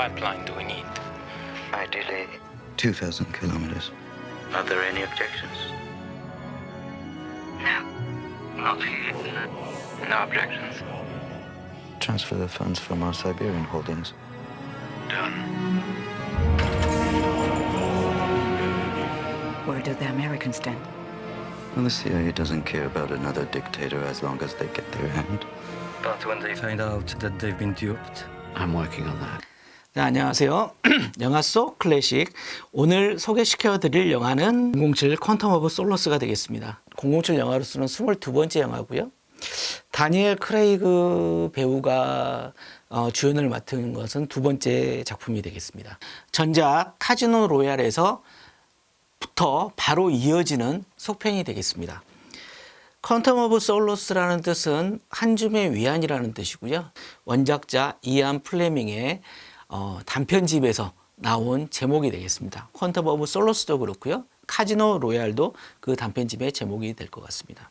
pipeline do we need? Ideally, 2,000 kilometers. Are there any objections? No. Not here. No objections. Transfer the funds from our Siberian holdings. Done. Where do the Americans stand? Well, the CIA doesn't care about another dictator as long as they get their hand. But when they find out that they've been duped, I'm working on that. 네, 안녕하세요. 영화 속 클래식. 오늘 소개시켜드릴 영화는 007 퀀텀 오브 솔로스가 되겠습니다. 007 영화로서는 22번째 영화고요. 다니엘 크레이그 배우가 주연을 맡은 것은 두 번째 작품이 되겠습니다. 전작 카지노 로얄에서부터 바로 이어지는 속편이 되겠습니다. 퀀텀 오브 솔로스라는 뜻은 한 줌의 위안이라는 뜻이고요. 원작자 이안 플레밍의 단편집에서 나온 제목이 되겠습니다. 퀀텀 오브 솔로스도 그렇고요. 카지노 로얄도 그 단편집의 제목이 될 것 같습니다.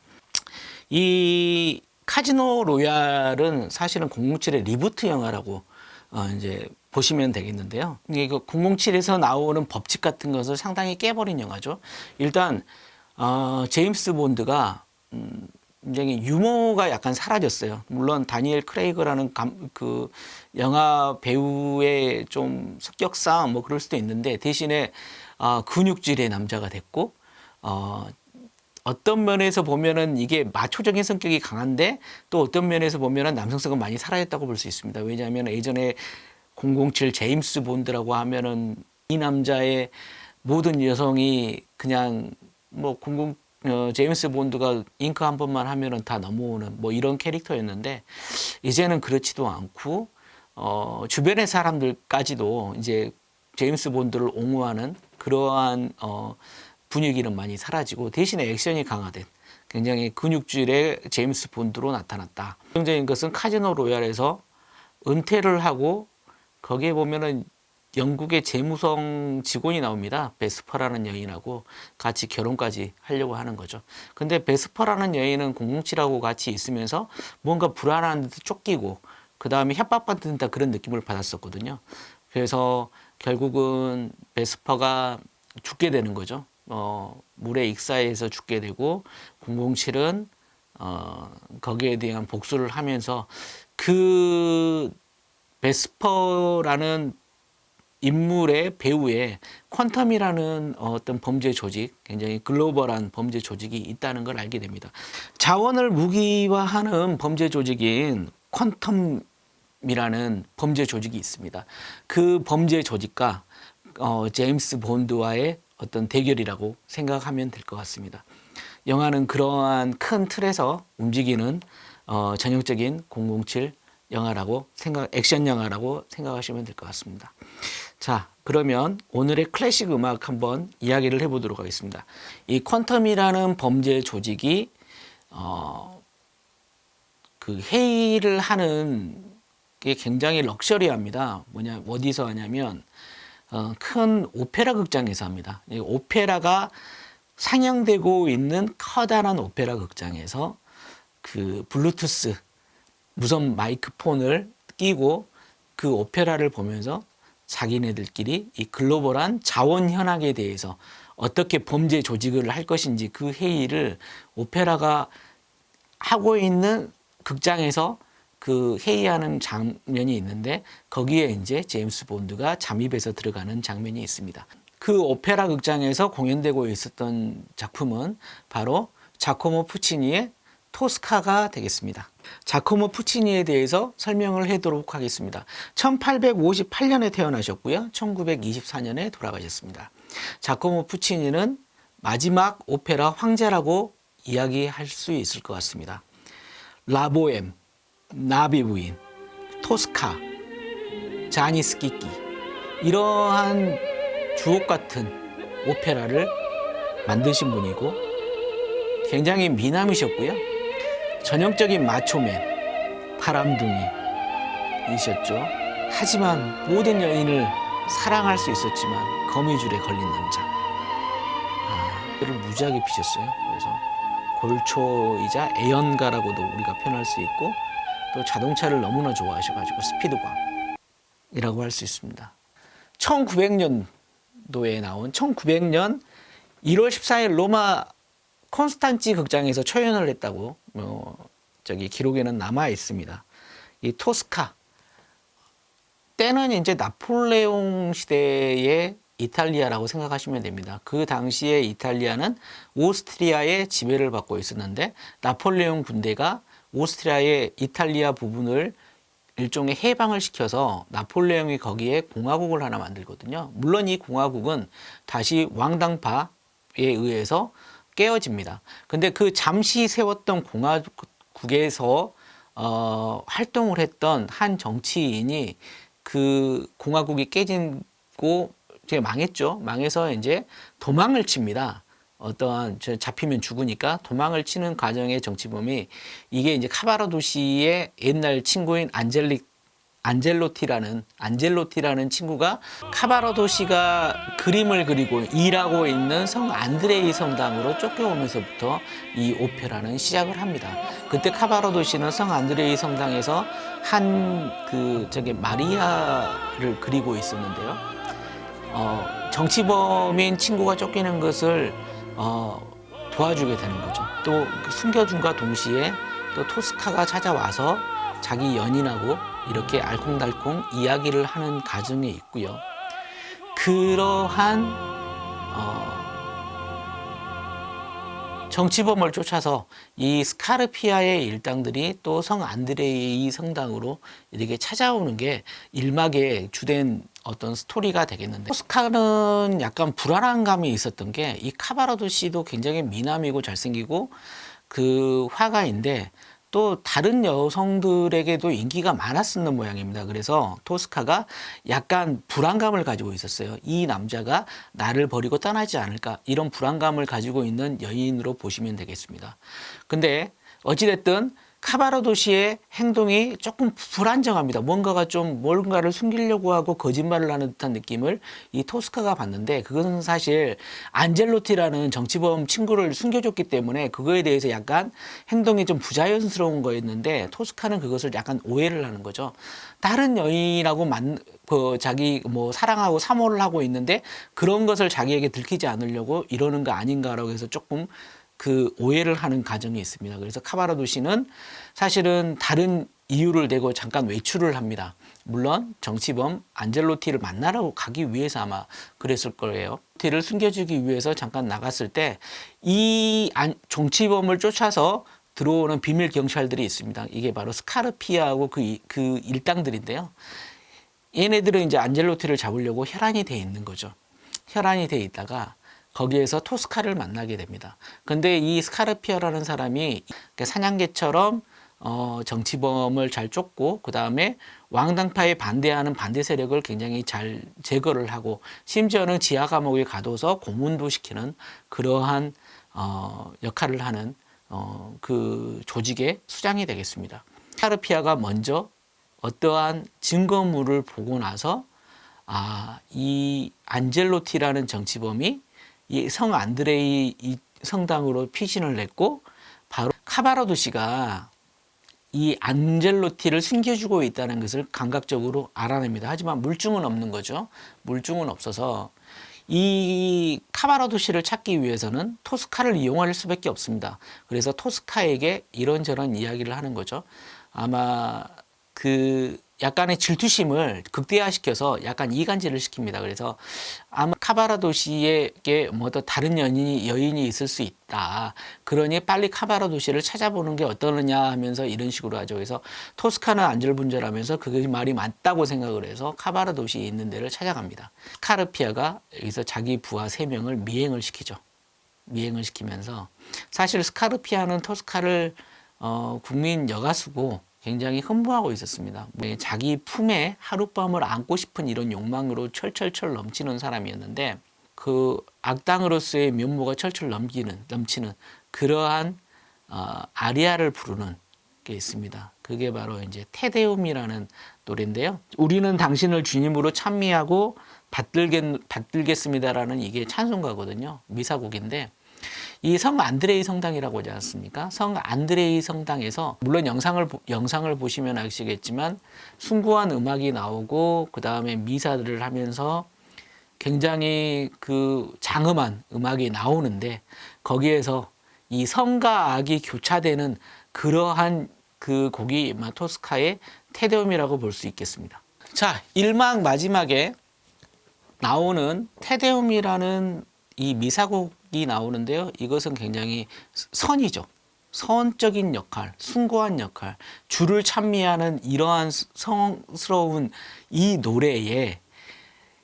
이 카지노 로얄은 사실은 007의 리부트 영화라고 이제 보시면 되겠는데요. 이게 007에서 나오는 법칙 같은 것을 상당히 깨버린 영화죠. 일단 제임스 본드가 굉장히 유머가 약간 사라졌어요. 물론 다니엘 크레이그라는 그 영화 배우의 좀 습격상 뭐 그럴 수도 있는데 대신에 근육질의 남자가 됐고 어떤 면에서 보면은 이게 마초적인 성격이 강한데 또 어떤 면에서 보면은 남성성은 많이 사라졌다고 볼 수 있습니다. 왜냐하면 예전에 007 제임스 본드라고 하면은 이 남자의 모든 여성이 그냥 뭐 제임스 본드가 잉크 한 번만 하면은 다 넘어오는 뭐 이런 캐릭터였는데 이제는 그렇지도 않고 주변의 사람들까지도 이제 제임스 본드를 옹호하는 그러한 분위기는 많이 사라지고 대신에 액션이 강화된 굉장히 근육질의 제임스 본드로 나타났다. 긍정적인 것은 카지노 로얄에서 은퇴를 하고 거기에 보면은 영국의 재무성 직원이 나옵니다. 베스퍼라는 여인하고 같이 결혼까지 하려고 하는 거죠. 근데 베스퍼라는 여인은 007하고 같이 있으면서 뭔가 불안한 듯 쫓기고 그 다음에 협박받는 듯 그런 느낌을 받았었거든요. 그래서 결국은 베스퍼가 죽게 되는 거죠. 물에 익사해서 죽게 되고 007은 거기에 대한 복수를 하면서 그 베스퍼라는 인물의 배우에 퀀텀이라는 어떤 범죄 조직, 굉장히 글로벌한 범죄 조직이 있다는 걸 알게 됩니다. 자원을 무기화하는 범죄 조직인 퀀텀이라는 범죄 조직이 있습니다. 그 범죄 조직과 제임스 본드와의 어떤 대결이라고 생각하면 될 것 같습니다. 영화는 그러한 큰 틀에서 움직이는 전형적인 007 영화라고 액션 영화라고 생각하시면 될 것 같습니다. 자, 그러면 오늘의 클래식 음악 한번 이야기를 해보도록 하겠습니다. 이 퀀텀이라는 범죄 조직이 그 회의를 하는 게 굉장히 럭셔리합니다. 어디서 하냐면 큰 오페라 극장에서 합니다. 오페라가 상영되고 있는 커다란 오페라 극장에서 그 블루투스 무선 마이크폰을 끼고 그 오페라를 보면서 자기네들끼리 이 글로벌한 자원 현황에 대해서 어떻게 범죄 조직을 할 것인지 그 회의를 오페라가 하고 있는 극장에서 그 회의하는 장면이 있는데 거기에 이제 제임스 본드가 잠입해서 들어가는 장면이 있습니다. 그 오페라 극장에서 공연되고 있었던 작품은 바로 자코모 푸치니의 토스카가 되겠습니다. 자코모 푸치니에 대해서 설명을 하도록 하겠습니다. 1858년에 태어나셨고요. 1924년에 돌아가셨습니다. 자코모 푸치니는 마지막 오페라 황제라고 이야기할 수 있을 것 같습니다. 라보엠, 나비 부인, 토스카, 자니스키키 이러한 주옥 같은 오페라를 만드신 분이고 굉장히 미남이셨고요. 전형적인 마초맨, 바람둥이이셨죠. 하지만 모든 여인을 사랑할 수 있었지만 거미줄에 걸린 남자. 그를 무지하게 피셨어요. 그래서 골초이자 애연가라고도 우리가 표현할 수 있고 또 자동차를 너무나 좋아하셔가지고 스피드광. 할 수 있습니다. 1900년도에 나온 1900년 1월 14일 로마 콘스탄치 극장에서 초연을 했다고 기록에는 남아 있습니다. 이 토스카 때는 이제 나폴레옹 시대의 이탈리아라고 생각하시면 됩니다. 그 당시에 이탈리아는 오스트리아의 지배를 받고 있었는데 나폴레옹 군대가 오스트리아의 이탈리아 부분을 일종의 해방을 시켜서 나폴레옹이 거기에 공화국을 하나 만들거든요. 물론 이 공화국은 다시 왕당파에 의해서 깨어집니다. 근데 그 잠시 세웠던 공화국에서 활동을 했던 한 정치인이 그 공화국이 깨지고 이제 망했죠. 망해서 이제 도망을 칩니다. 어떠한 잡히면 죽으니까 도망을 치는 과정의 정치범이 이게 이제 카바라도시의 옛날 친구인 안젤로티라는 친구가 카바라도시가 그림을 그리고 일하고 있는 성 안드레이 성당으로 쫓겨오면서부터 이 오페라는 시작을 합니다. 그때 카바라도시는 성 안드레이 성당에서 마리아를 그리고 있었는데요. 정치범인 친구가 쫓기는 것을 도와주게 되는 거죠. 또 숨겨준과 동시에 또 토스카가 찾아와서 자기 연인하고 이렇게 알콩달콩 이야기를 하는 과정이 있고요. 그러한 정치범을 쫓아서 이 스카르피아의 일당들이 또 성 안드레이 성당으로 이렇게 찾아오는 게 일막의 주된 어떤 스토리가 되겠는데, 토스카는 약간 불안한 감이 있었던 게 이 카바라도시도 굉장히 미남이고 잘생기고 그 화가인데 또 다른 여성들에게도 인기가 많았었는 모양입니다. 그래서 토스카가 약간 불안감을 가지고 있었어요. 이 남자가 나를 버리고 떠나지 않을까, 이런 불안감을 가지고 있는 여인으로 보시면 되겠습니다. 근데 어찌됐든 카바라도시의 행동이 조금 불안정합니다. 뭔가를 숨기려고 하고 거짓말을 하는 듯한 느낌을 이 토스카가 받는데, 그것은 사실 안젤로티라는 정치범 친구를 숨겨줬기 때문에 그거에 대해서 약간 행동이 좀 부자연스러운 거였는데, 토스카는 그것을 약간 오해를 하는 거죠. 다른 여인하고 자기 사랑하고 사모를 하고 있는데 그런 것을 자기에게 들키지 않으려고 이러는 거 아닌가라고 해서 조금 그 오해를 하는 과정이 있습니다. 그래서 카바라도시는 사실은 다른 이유를 대고 잠깐 외출을 합니다. 물론 정치범 안젤로티를 만나러 가기 위해서 아마 그랬을 거예요. 티를 숨겨주기 위해서 잠깐 나갔을 때 이 정치범을 쫓아서 들어오는 비밀 경찰들이 있습니다. 이게 바로 스카르피아하고 그 일당들인데요. 얘네들은 이제 안젤로티를 잡으려고 혈안이 돼 있는 거죠. 혈안이 돼 있다가 거기에서 토스카를 만나게 됩니다. 근데 이 스카르피아라는 사람이 사냥개처럼 정치범을 잘 쫓고, 그 다음에 왕당파에 반대하는 반대 세력을 굉장히 잘 제거를 하고, 심지어는 지하 감옥에 가둬서 고문도 시키는 그러한 역할을 하는 그 조직의 수장이 되겠습니다. 스카르피아가 먼저 어떠한 증거물을 보고 나서 이 안젤로티라는 정치범이 이 성 안드레이 성당으로 피신을 냈고, 바로 카바라도시가 이 안젤로티를 숨겨주고 있다는 것을 감각적으로 알아냅니다. 하지만 물증은 없는 거죠. 물증은 없어서 이 카바라도시를 찾기 위해서는 토스카를 이용할 수밖에 없습니다. 그래서 토스카에게 이런저런 이야기를 하는 거죠. 아마 그 약간의 질투심을 극대화시켜서 약간 이간질을 시킵니다. 그래서 아마 카바라도시에게 더 다른 여인이 있을 수 있다. 그러니 빨리 카바라도시를 찾아보는 게 어떠느냐 하면서 이런 식으로 하죠. 그래서 토스카는 안절분절하면서 그게 말이 맞다고 생각을 해서 카바라도시에 있는 데를 찾아갑니다. 스카르피아가 여기서 자기 부하 3명을 미행을 시키죠. 미행을 시키면서, 사실 스카르피아는 토스카를 국민 여가수고 굉장히 흠모하고 있었습니다. 자기 품에 하룻밤을 안고 싶은 이런 욕망으로 철철철 넘치는 사람이었는데, 그 악당으로서의 면모가 철철 넘치는 그러한 아리아를 부르는 게 있습니다. 그게 바로 이제 테데움이라는 노래인데요. 우리는 당신을 주님으로 찬미하고 받들겠습니다라는 이게 찬송가거든요. 미사곡인데, 이 성 안드레이 성당이라고 하지 않습니까? 성 안드레이 성당에서 물론 영상을 보시면 아시겠지만 숭고한 음악이 나오고 그 다음에 미사들을 하면서 굉장히 그 장엄한 음악이 나오는데 거기에서 이 성과 악이 교차되는 그러한 그 곡이 토스카의 테데움이라고 볼 수 있겠습니다. 자, 1막 마지막에 나오는 테데움이라는 이 미사곡이 나오는데요. 이것은 굉장히 선이죠. 선적인 역할, 숭고한 역할, 주를 찬미하는 이러한 성스러운 이 노래에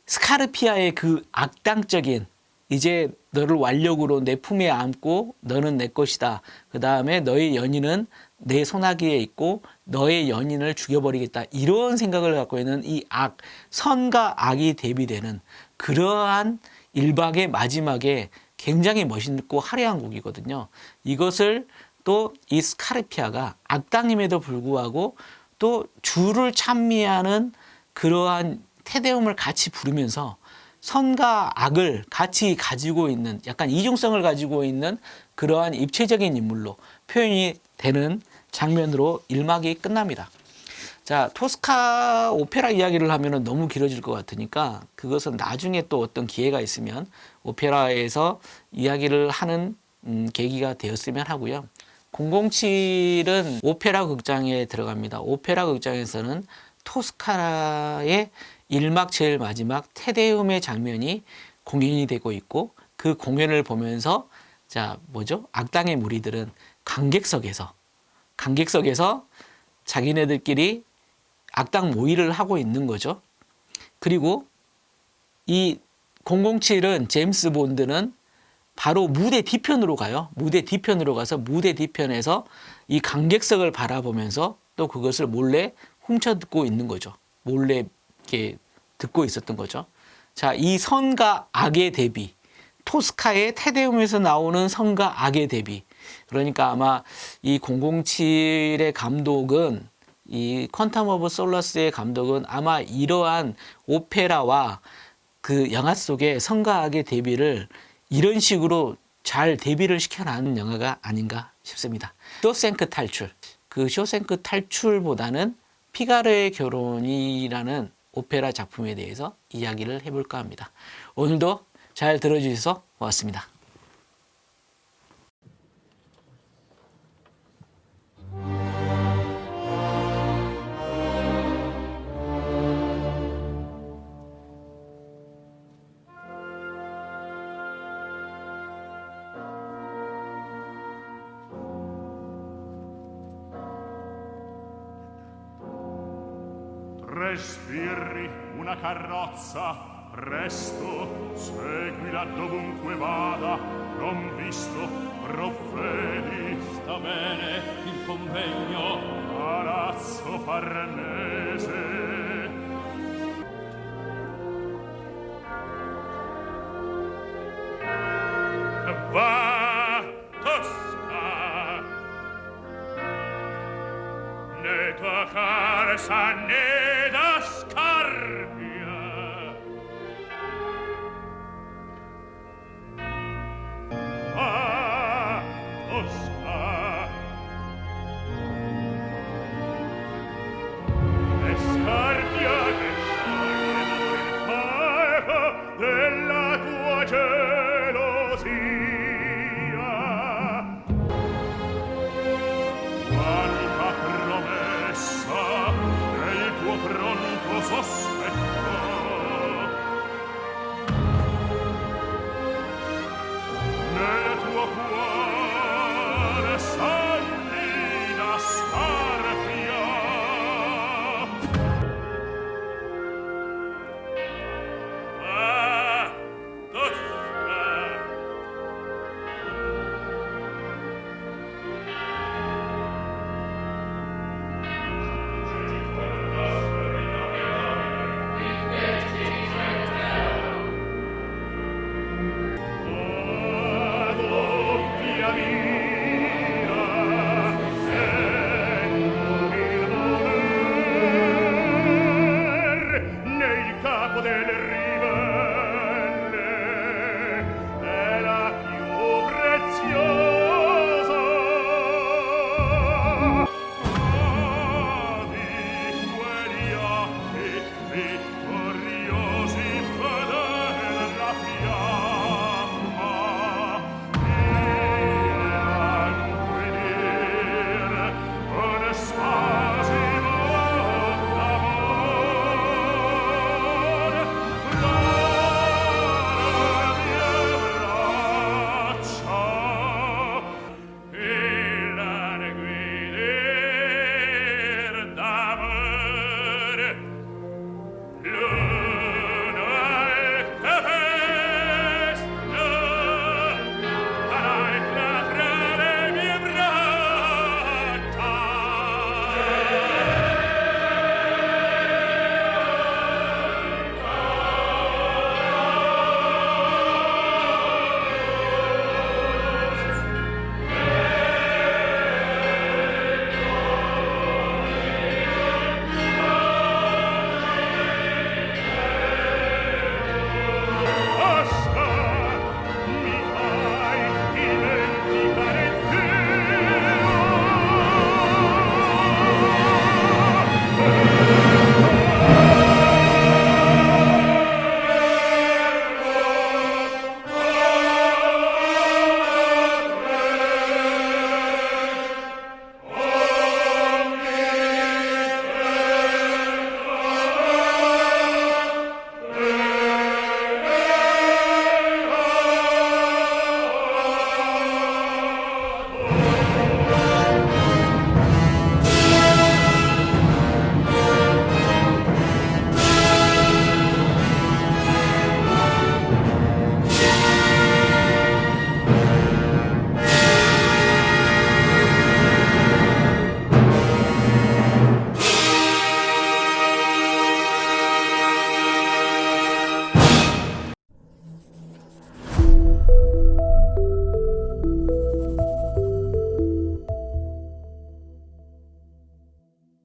스카르피아의 그 악당적인 이제 너를 완력으로 내 품에 안고 너는 내 것이다. 그 다음에 너의 연인은 내 손아귀에 있고 너의 연인을 죽여버리겠다. 이런 생각을 갖고 있는 이 악, 선과 악이 대비되는 그러한 1박의 마지막에 굉장히 멋있고 화려한 곡이거든요. 이것을 또 이 스카르피아가 악당임에도 불구하고 또 주를 찬미하는 그러한 테데움을 같이 부르면서 선과 악을 같이 가지고 있는 약간 이중성을 가지고 있는 그러한 입체적인 인물로 표현이 되는 장면으로 1막이 끝납니다. 자, 토스카 오페라 이야기를 하면 너무 길어질 것 같으니까 그것은 나중에 또 어떤 기회가 있으면 오페라에서 이야기를 하는 계기가 되었으면 하고요. 007은 오페라 극장에 들어갑니다. 오페라 극장에서는 토스카의 1막 제일 마지막 테데움의 장면이 공연이 되고 있고 그 공연을 보면서 자, 뭐죠? 악당의 무리들은 관객석에서 자기네들끼리 악당 모의를 하고 있는 거죠. 그리고 이 007은 제임스 본드는 바로 무대 뒤편으로 가요. 무대 뒤편으로 가서 무대 뒤편에서 이 관객석을 바라보면서 또 그것을 몰래 훔쳐 듣고 있는 거죠. 몰래 이렇게 듣고 있었던 거죠. 자, 이 선과 악의 대비, 토스카의 테데움에서 나오는 선과 악의 대비. 그러니까 아마 이 007의 감독은 이 퀀텀 오브 솔러스의 감독은 아마 이러한 오페라와 그 영화 속의 선과 악의 대비를 이런 식으로 잘 대비를 시켜나가는 영화가 아닌가 싶습니다. 쇼생크 탈출. 그 쇼생크 탈출보다는 피가로의 결혼이라는 오페라 작품에 대해서 이야기를 해볼까 합니다. 오늘도 잘 들어주셔서 고맙습니다. Tre sbirri, una carrozza, presto, seguila dovunque vada, non visto, provvedi. Sta bene il convegno, Palazzo Farnese. Va, Tosca, ne tua carsa ne da Scarpia. Va, Tosca,